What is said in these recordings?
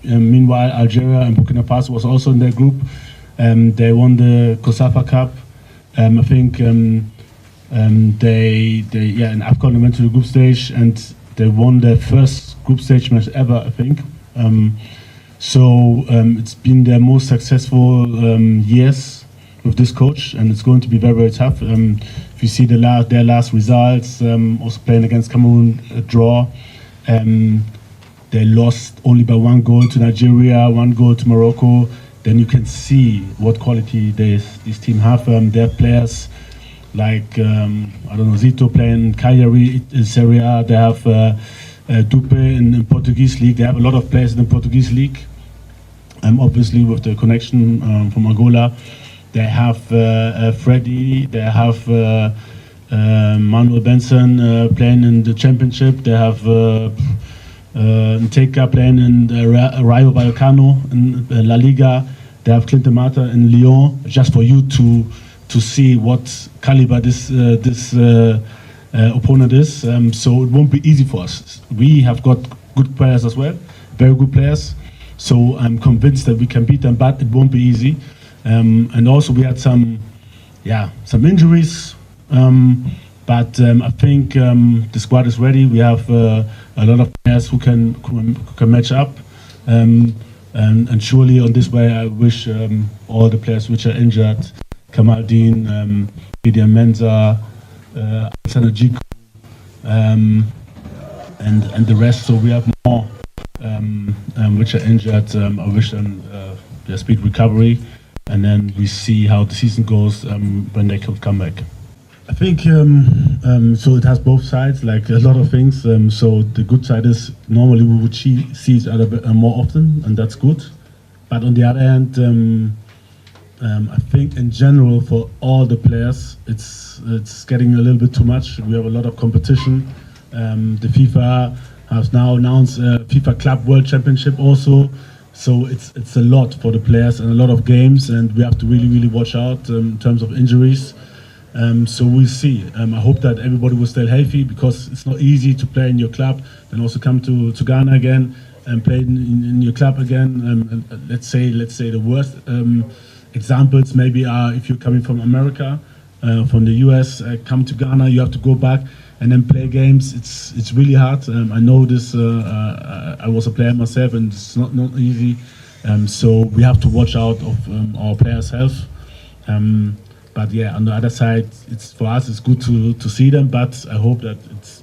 Meanwhile, Algeria and Burkina Faso was also in their group. They won the COSAFA Cup. I think in AFCON they went to the group stage and they won their first group stage match ever, I think. It's been their most successful years with this coach, and it's going to be very, very tough. If you see their last results, also playing against Cameroon, a draw. They lost only by 1 goal to Nigeria, 1 goal to Morocco. Then you can see what quality this team have. They have players like, Zito playing Cagliari in Serie A. They have Dupe in Portuguese league. They have a lot of players in the Portuguese league. Obviously with the connection from Angola. They have Freddy, they have Manuel Benson playing in the championship. They have Nteka playing in Rayo Vallecano in La Liga. They have Clinton Mata in Lyon. Just for you to see what caliber this opponent is. So it won't be easy for us. We have got good players as well, very good players. So I'm convinced that we can beat them, but it won't be easy. And also we had some injuries. But I think the squad is ready. We have a lot of players who can match up. And surely on this way, I wish all the players which are injured, Kamal Dean, Gideon Mensah, Alexander Djiku, and the rest. So we have more which are injured. I wish them speed recovery, and then we see how the season goes when they could come back. I think so. It has both sides, like a lot of things. So the good side is normally we would see each other more often, and that's good. But on the other hand, I think in general for all the players, it's getting a little bit too much. We have a lot of competition. The FIFA has now announced FIFA Club World Championship also. So it's a lot for the players and a lot of games, and we have to really watch out in terms of injuries. So we'll see. I hope that everybody will stay healthy, because it's not easy to play in your club, then also come to Ghana again and play in your club again. Let's say the worst examples maybe are if you're coming from America, from the US, come to Ghana, you have to go back and then play games. It's really hard. I know this. I was a player myself, and it's not easy. So we have to watch out of our players' health. But yeah, on the other side, for us it's good to see them, but I hope that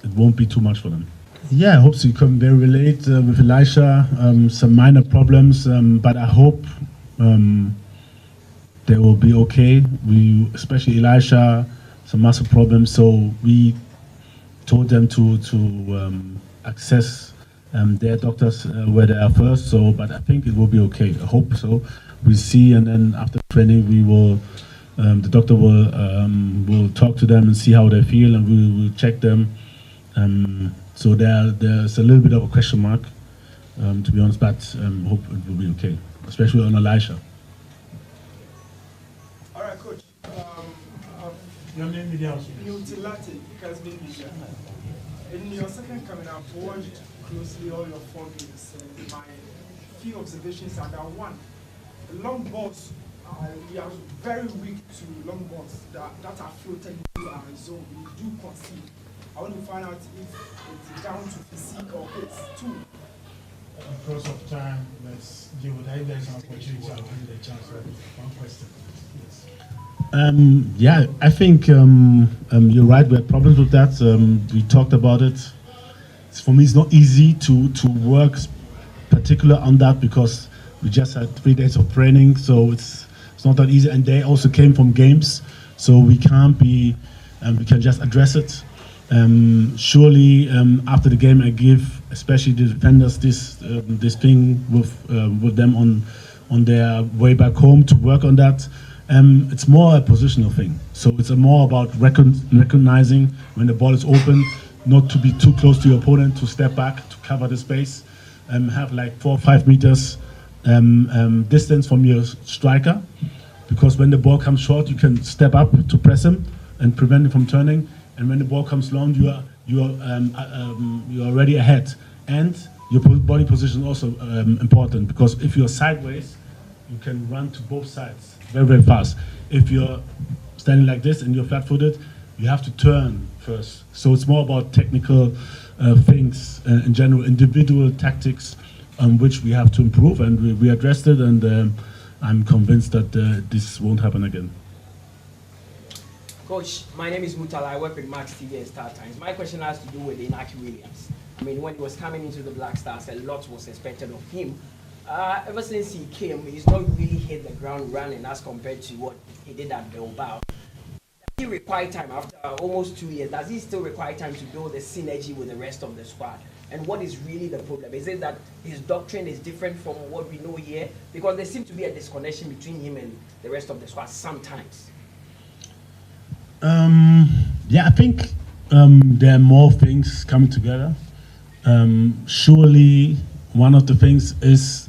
it won't be too much for them. Yeah, I hope so. You can very relate with Elisha. Some minor problems, but I hope they will be okay. Especially Elisha, some muscle problems. So we told them to access their doctors where they are first. So, but I think it will be okay. I hope so. We'll see, and then after training, we will. The doctor will talk to them and see how they feel, and we will check them. So there's a little bit of a question mark, to be honest, but hope it will be okay, especially on Elisha. All right, coach. Your name is in your second coming up, watched closely all your 4 games. My few observations are that one, long balls. We are very weak to long balls that are floated into our zone. We do concede. I want to find out if it's down to physique or pace. 2. Because of time, let's deal with that. There's an opportunity. I'll give you the chance for one question. Yes. Yeah, I think you're right. We had problems with that. We talked about it. For me, it's not easy to work particular on that, because we just had 3 days of training, so it's not that easy. And they also came from games, so we can't be. We can just address it. Surely, after the game, I give especially the defenders this thing with them on their way back home to work on that. It's more a positional thing. So it's more about recognizing when the ball is open, not to be too close to your opponent, to step back, to cover the space, have like 4 or 5 meters distance from your striker, because when the ball comes short, you can step up to press him and prevent him from turning. And when the ball comes long, you are already ahead. And your body position is also important, because if you're sideways, you can run to both sides very, very fast. If you're standing like this and you're flat-footed, you have to turn first. So it's more about technical things in general, individual tactics, which we have to improve, and we addressed it, and I'm convinced that this won't happen again. Coach, my name is Mutala. I work with Max TV and Star Times. My question has to do with Inaki Williams. I mean, when he was coming into the Black Stars, a lot was expected of him. Ever since he came, he's not really hit the ground running as compared to what he did at Bilbao. Does he require time after almost 2 years? Does he still require time to build the synergy with the rest of the squad? And what is really the problem? Is it that his doctrine is different from what we know here? Because there seems to be a disconnection between him and the rest of the squad sometimes. Yeah, I think there are more things coming together. Surely one of the things is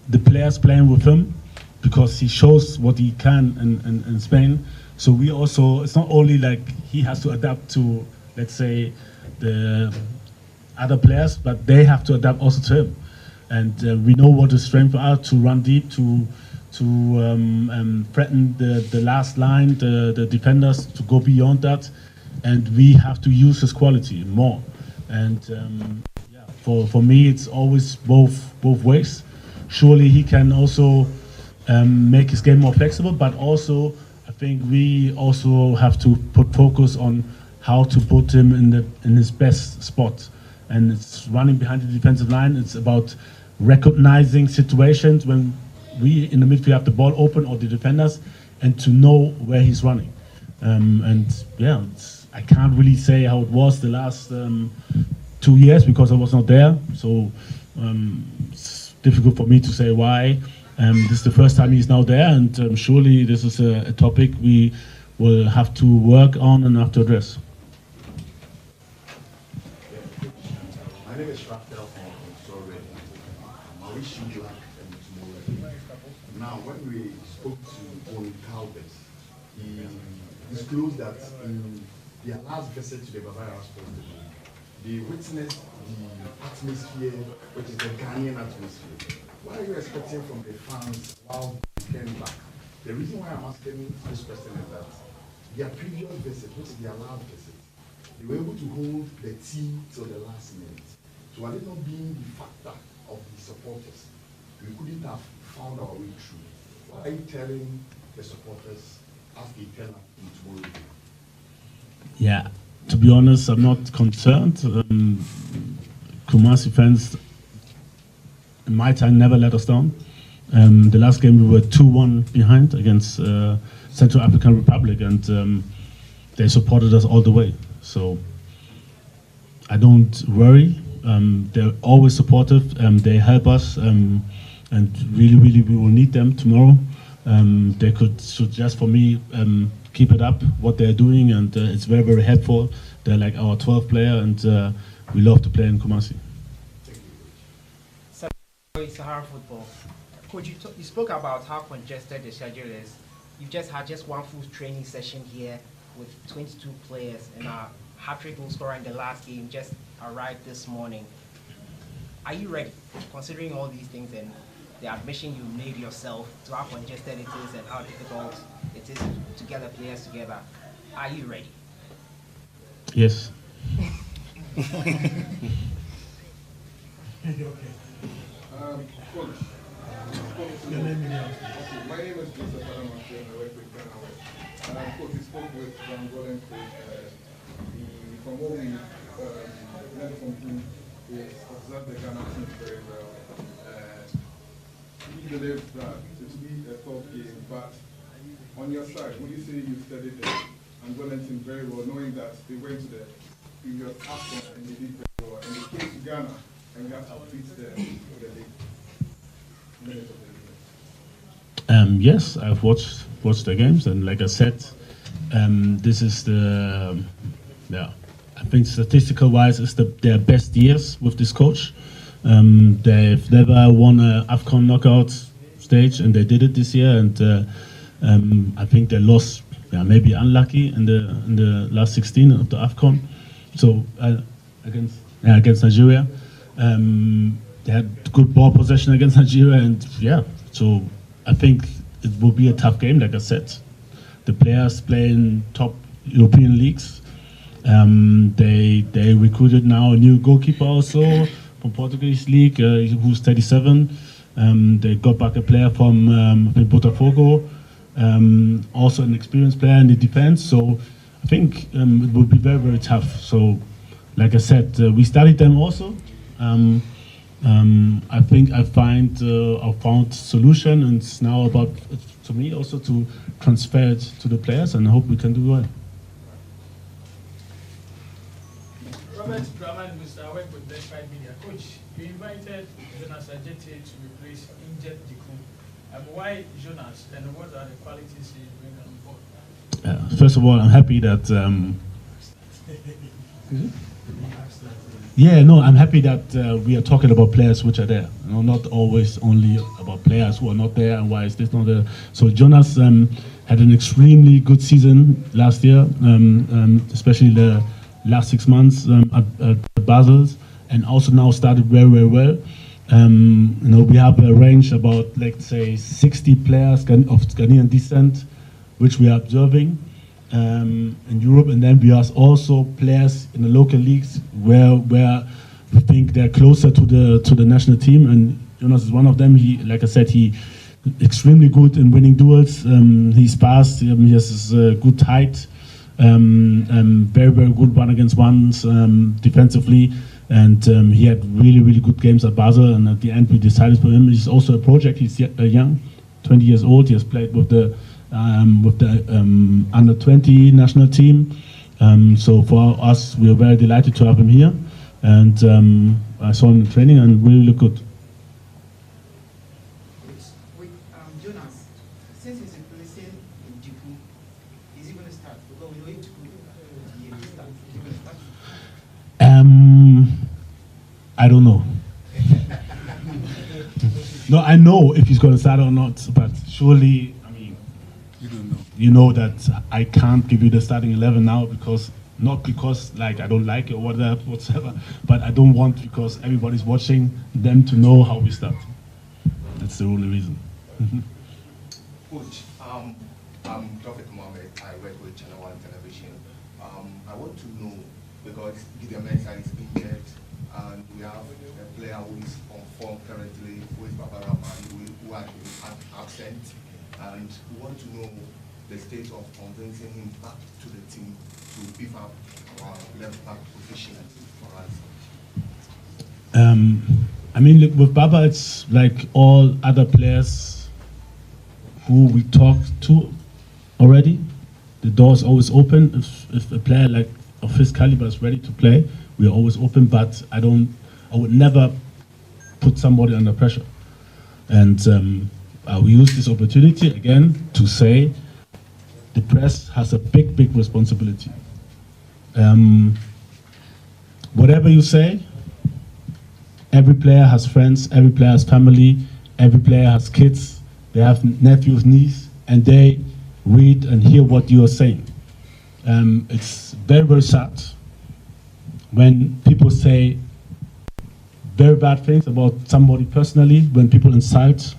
the players playing with him, because he shows what he can in Spain. So we also, it's not only like he has to adapt to, let's say, the other players, but they have to adapt also to him. And we know what his strengths are: to run deep, to threaten the last line, the defenders, to go beyond that. And we have to use his quality more. And yeah, for me, it's always both ways. Surely he can also make his game more flexible, but also I think we also have to put focus on how to put him in his best spot. And it's running behind the defensive line. It's about recognizing situations when we in the midfield have the ball open, or the defenders, and to know where he's running. And yeah, I can't really say how it was the last 2 years, because I was not there. So it's difficult for me to say why. This is the first time he's now there, and surely this is a topic we will have to work on and have to address. My name is Raphael from Sorry. I wish you luck tomorrow. Now, when we spoke to Owen Calvert, he disclosed that in their last visit to the Bavaria Sports Stadium, they witnessed the atmosphere, which is the Ghanaian atmosphere. What are you expecting from the fans while they came back? The reason why I'm asking this question is that their previous visit, which is their last visit, they were able to hold the team till the last minute. So had it not been the factor of the supporters, we couldn't have found our way through. What are you telling the supporters as they turn up in tomorrow? Yeah, to be honest, I'm not concerned. Kumasi fans, in my time, never let us down. The last game we were 2-1 behind against Central African Republic, and they supported us all the way. So I don't worry. They're always supportive. They help us, and really, really, we will need them tomorrow. They could suggest for me, keep it up, what they're doing, and it's very, very helpful. They're like our 12th player, and we love to play in Kumasi. Sahara football. Coach, you spoke about how congested the schedule is. You've just had one full training session here with 22 players, and a hat-trick goal scorer in the last game just arrived this morning. Are you ready, considering all these things and the admission you made yourself to how congested it is and how difficult it is to get the players together? Are you ready? Yes. Coach, Your name is my name is Joseph Adam. I work with Ghana West. Coach, we spoke with the Angolan coach. From what we learned from him, he observed the Ghana team very well. He believes that it will be a tough game, but on your side, would you say you studied the Angolan team very well, knowing that they went to the previous AFCON and they did very well, and they came to Ghana and we have to treat them for the league? Yes, I've watched the games, and like I said, this is the I think statistical wise, it's their best years with this coach. They've never won an AFCON knockout stage, and they did it this year. And I think they lost, maybe unlucky in the last 16 of the AFCON. So against Nigeria. They had good ball possession against Nigeria, and yeah, so I think it will be a tough game, like I said. The players play in top European leagues. They recruited now a new goalkeeper also from Portuguese league, who's 37. They got back a player from I think Botafogo, also an experienced player in the defense. So I think it will be very, very tough. So, like I said, we studied them also. I think I found solution, and it's now about to me also to transfer it to the players, and I hope we can do well. Robert Draman, Mr. Work with Despite Media. Coach, you invited Jonas Ajete to replace injured Diku. Why Jonas, and what are the qualities he brings on board? First of all, I'm happy that. Yeah, no, I'm happy that we are talking about players which are there. You know, not always only about players who are not there and why is this not there. So Jonas had an extremely good season last year, especially the last 6 months at Basel, and also now started very, very well. You know, we have a range about, let's say, 60 players of Ghanaian descent, which we are observing in Europe, and then we have also players in the local leagues where we think they're closer to the national team, and Jonas is one of them. He, like I said, he extremely good in winning duels. He's fast. He has this good height. Very, very good one against ones defensively, and he had really, really good games at Basel. And at the end, we decided for him. He's also a project. He's young, 20 years old. He has played with the under 20 national team. So for us, we are very delighted to have him here. And I saw him in training and really look good. With Jonas, since he's replacing Diku, is he going to start? Because we know Diku will start. Is he going to start? I don't know. No, I know if he's going to start or not, but surely, I mean, You don't know. you know that I can't give you the starting 11 now because, not because like I don't like it or whatever, but I don't want, because everybody's watching, them to know how we start. That's the only reason. Coach, I'm Prophet Mohammed. I work with Channel 1 Television. I want to know, because Gideon Mensah is injured, and we have a player who is on form currently, who is Baba Rahman, who are absent, and we want to know the state of convincing him back to the team to beef up our left back position for us. I mean, look, with Baba, it's like all other players who we talked to already. The door is always open. If a player like of his caliber is ready to play, we are always open. But I would never put somebody under pressure. And we use this opportunity again to say the press has a big, big responsibility. Whatever you say, every player has friends, every player has family, every player has kids, they have nephews, nieces, and they read and hear what you are saying. It's very, very sad when people say very bad things about somebody personally, when people insult,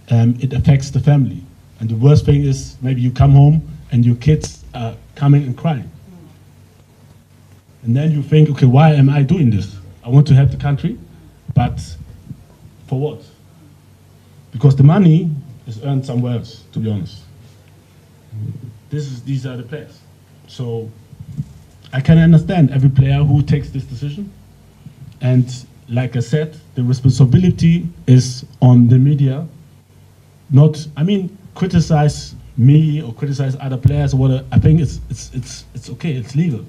it affects the family. And the worst thing is maybe you come home and your kids are coming and crying. And then you think, okay, why am I doing this? I want to help the country, but for what? Because the money is earned somewhere else, to be honest. These are the players. So I can understand every player who takes this decision. And like I said, the responsibility is on the media. Not, I mean, criticize me or criticize other players or whatever. I think it's okay, it's legal.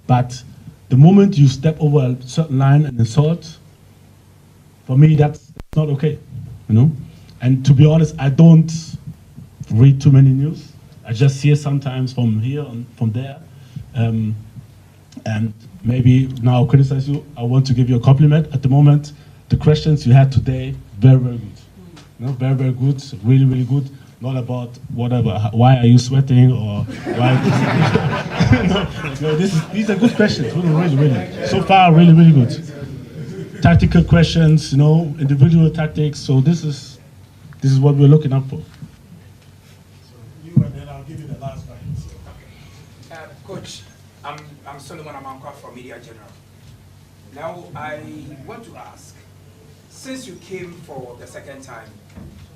But the moment you step over a certain line and insult, for me, that's not okay, you know? And to be honest, I don't read too many news. I just hear sometimes from here and from there. And maybe now I'll criticize you. I want to give you a compliment. At the moment, the questions you had today, very, very good. You know, very, very good, really, really good. Not about whatever, why are you sweating or why no, these are good questions, really, really, really. So far, really, really good. tactical questions, you know, individual tactics. So this is what we're looking up for. You and then I'll give you the last bite. Coach, I'm Solomon Amankwa from Media General. Now I want to ask, since you came for the second time,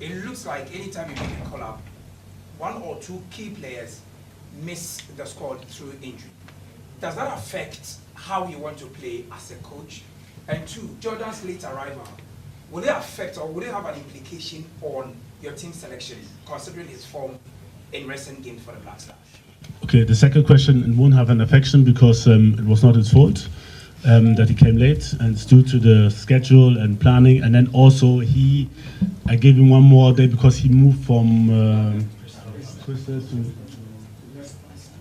it looks like anytime you make a call-up, one or two key players miss the squad through injury. Does that affect how you want to play as a coach? And two, Jordan's late arrival, will it affect or will it have an implication on your team selection, considering his form in recent games for the Black Stars? Okay, the second question, it won't have an affection because it was not his fault that he came late, and it's due to the schedule and planning. And then also I gave him one more day because he moved from Crystal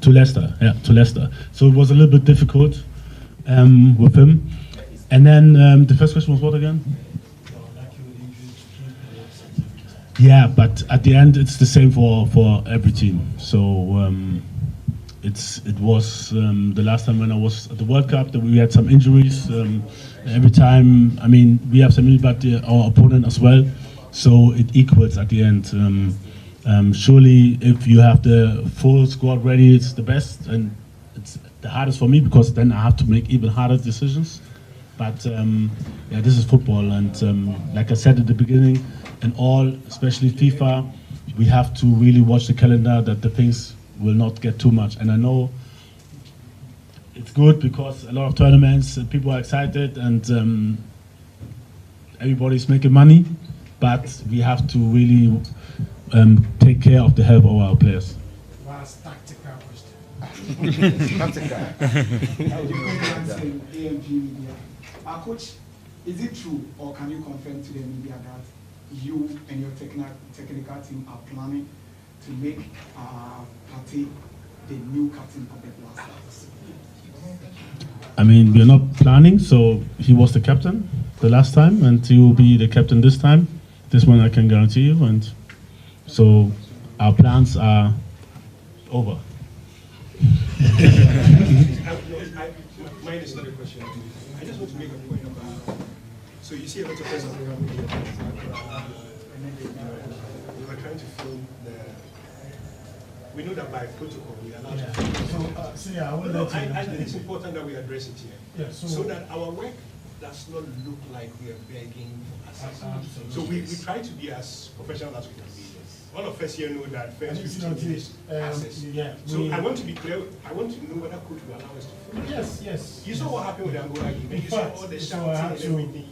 to Leicester. Yeah, to Leicester. So it was a little bit difficult with him. And then the first question was what again? Yeah, but at the end it's the same for every team. So it was the last time when I was at the World Cup that we had some injuries. Every time, I mean, we have some injuries, but our opponent as well. So it equals at the end. Surely, if you have the full squad ready, it's the best, and it's the hardest for me because then I have to make even harder decisions. But yeah, this is football, and like I said at the beginning, and all, especially FIFA, we have to really watch the calendar that the things will not get too much. And I know it's good because a lot of tournaments, people are excited, and everybody's making money. But we have to really take care of the health of our players. Last tactical question. Coach, is it true or can you confirm to the media that you and your technical team are planning to make Partey the new captain of the Black Stars? I mean, we're not planning, so he was the captain the last time, and he will be the captain this time. This one I can guarantee you, and so our plans are over. Mine is not a question. I just want to make a point about. So you see a lot of us around media. We were trying to film the. We know that by protocol we are allowed to film. So yeah, I will No, let you know. I think it's important that we address it here. Yeah, so that our work does not look like we are begging for assistance. So we try to be as professional as we can be. All of us here know that first 15 minutes access. Yeah, so I want to be clear. I want to know whether coach will allow us to film. Yes. You saw what happened with the Angola game. You saw all the shouting and everything.